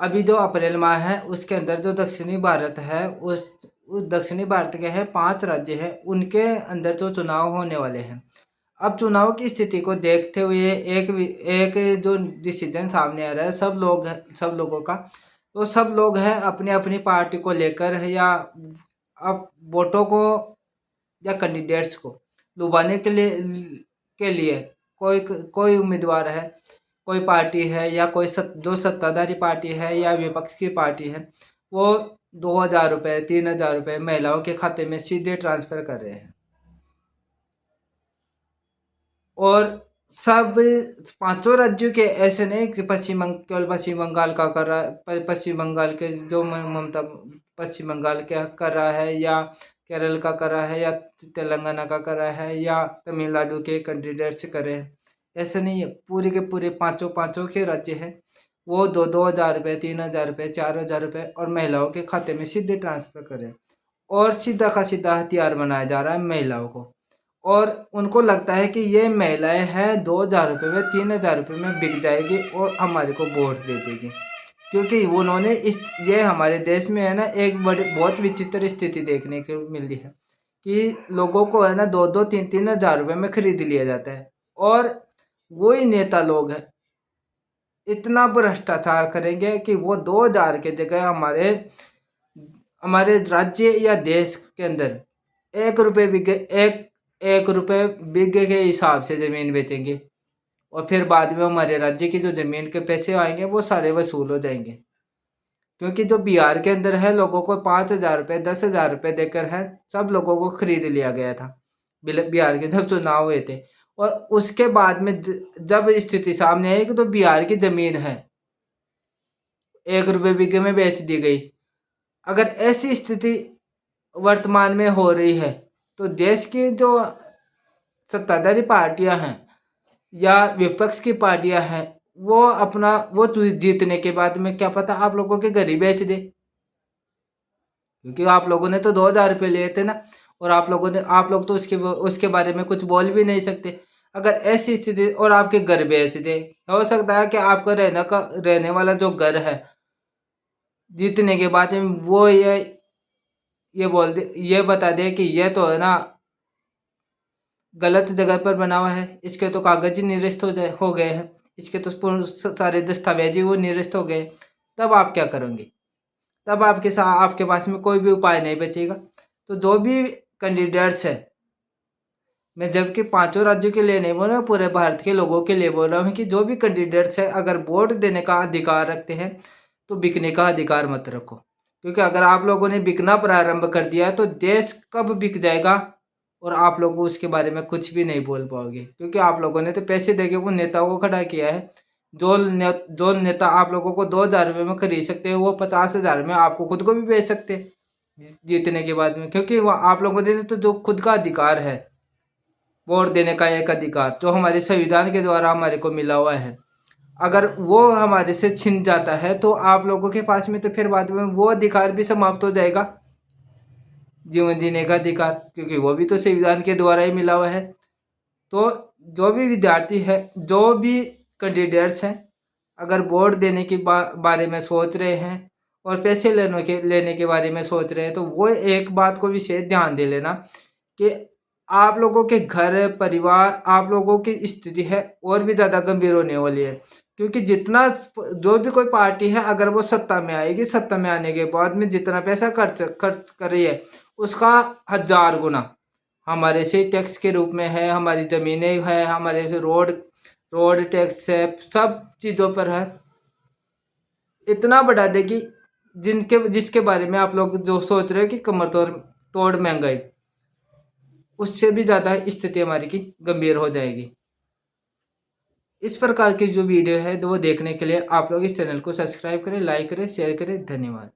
अभी जो अप्रैल माह है उसके अंदर जो दक्षिणी भारत है उस दक्षिणी भारत के है 5 राज्य हैं, उनके अंदर जो चुनाव होने वाले हैं। अब चुनाव की स्थिति को देखते हुए एक जो डिसीजन सामने आ रहा है सब लोगों का, तो सब लोग हैं अपनी अपनी पार्टी को लेकर या अब वोटों को या कैंडिडेट्स को लुभाने के लिए कोई कोई उम्मीदवार है, कोई पार्टी है या जो सत्ताधारी पार्टी है या विपक्ष की पार्टी है, वो 2,000 रुपये 3,000 रुपये महिलाओं के खाते में सीधे ट्रांसफर कर रहे हैं। और सब पांचों राज्यों के ऐसे नहीं कि केवल पश्चिम बंगाल का कर रहा है, पश्चिम बंगाल के जो ममता पश्चिम बंगाल का कर रहा है या केरल का कर रहा है या तेलंगाना का कर रहा है या तमिलनाडु के कैंडिडेट से कर रहे हैं, ऐसे नहीं है। पूरे के पूरे पांचों के राज्य हैं, वो 2,000 रुपये 3,000 रुपये 4,000 रुपये और महिलाओं के खाते में सीधे ट्रांसफर कर रहे हैं। और सीधा का सीधा हथियार बनाया जा रहा है महिलाओं को, और उनको लगता है कि ये महिलाएं हैं 2,000 रुपये में 3,000 रुपये में बिक जाएगी और हमारे को वोट दे देगी। क्योंकि उन्होंने ये हमारे देश में है ना एक बड़ी बहुत विचित्र स्थिति देखने को मिली है कि लोगों को है ना 2,000-3,000 रुपये में खरीद लिया जाता है, और वही नेता लोग हैं इतना भ्रष्टाचार करेंगे कि वो 2,000 के जगह हमारे राज्य या देश के अंदर 1 रुपये बिके एक रुपये बीघे के हिसाब से ज़मीन बेचेंगे, और फिर बाद में हमारे राज्य की जो ज़मीन के पैसे आएंगे वो सारे वसूल हो जाएंगे। क्योंकि जो बिहार के अंदर है लोगों को 5,000 रुपये 10,000 रुपये देकर है सब लोगों को खरीद लिया गया था बिहार के जब चुनाव हुए थे। और उसके बाद में जब स्थिति सामने आई कि तो बिहार की ज़मीन है 1 रुपये बीघे में बेच दी गई। अगर ऐसी स्थिति वर्तमान में हो रही है तो देश की जो सत्ताधारी पार्टियां हैं या विपक्ष की पार्टियां हैं वो जीतने के बाद में क्या पता आप लोगों के घर ही बेच दे, क्योंकि आप लोगों ने तो 2,000 रुपये लिए थे ना, और आप लोग तो उसके बारे में कुछ बोल भी नहीं सकते। अगर ऐसी स्थिति और आपके घर बेच दे, हो सकता है कि आपका रहने वाला जो घर है जीतने के बाद में वो ये बता दे कि ये तो है ना गलत जगह पर बना हुआ है, इसके तो कागज ही निरस्त हो गए हैं, इसके तो सारे दस्तावेज ही वो निरस्त हो गए। तब आप क्या करेंगे? तब आपके पास में कोई भी उपाय नहीं बचेगा। तो जो भी कैंडिडेट्स है, मैं जबकि पांचों राज्यों के लिए नहीं बोल रहा, पूरे भारत के लोगों के लिए बोल रहा हूँ कि जो भी कैंडिडेट्स है अगर वोट देने का अधिकार रखते हैं तो बिकने का अधिकार मत रखो। क्योंकि अगर आप लोगों ने बिकना प्रारंभ कर दिया तो देश कब बिक जाएगा और आप लोग उसके बारे में कुछ भी नहीं बोल पाओगे। क्योंकि आप लोगों ने तो पैसे देके उन नेताओं को खड़ा किया है। जो नेता आप लोगों को 2,000 रुपये में खरीद सकते हैं वो 50,000 में आपको खुद को भी बेच सकते हैं जीतने के बाद में। क्योंकि वो आप लोगों ने तो जो खुद का अधिकार है वोट देने का एक अधिकार जो हमारे संविधान के द्वारा हमारे को मिला हुआ है, अगर वो हमारे से छिन जाता है तो आप लोगों के पास में तो फिर बाद में वो अधिकार भी समाप्त हो जाएगा, जीवन जीने का अधिकार, क्योंकि वो भी तो संविधान के द्वारा ही मिला हुआ है। तो जो भी विद्यार्थी है, जो भी कैंडिडेट्स हैं, अगर वोट देने के बारे में सोच रहे हैं और पैसे लेने के बारे में सोच रहे हैं तो वो एक बात को विशेष ध्यान दे लेना कि आप लोगों के घर परिवार आप लोगों की स्थिति है और भी ज़्यादा गंभीर होने वाली है। क्योंकि जितना जो भी कोई पार्टी है अगर वो सत्ता में आएगी, सत्ता में आने के बाद में जितना पैसा खर्च कर रही है उसका 1,000 गुना हमारे से टैक्स के रूप में है, हमारी ज़मीनें है, हमारे रोड टैक्स है, सब चीज़ों पर है। इतना बढ़ा देगी जिसके बारे में आप लोग जो सोच रहे हो कि कमर तोड़ महंगाई, उससे भी ज़्यादा स्थिति हमारी की गंभीर हो जाएगी। इस प्रकार की जो वीडियो है वो देखने के लिए आप लोग इस चैनल को सब्सक्राइब करें, लाइक करें, शेयर करें। धन्यवाद।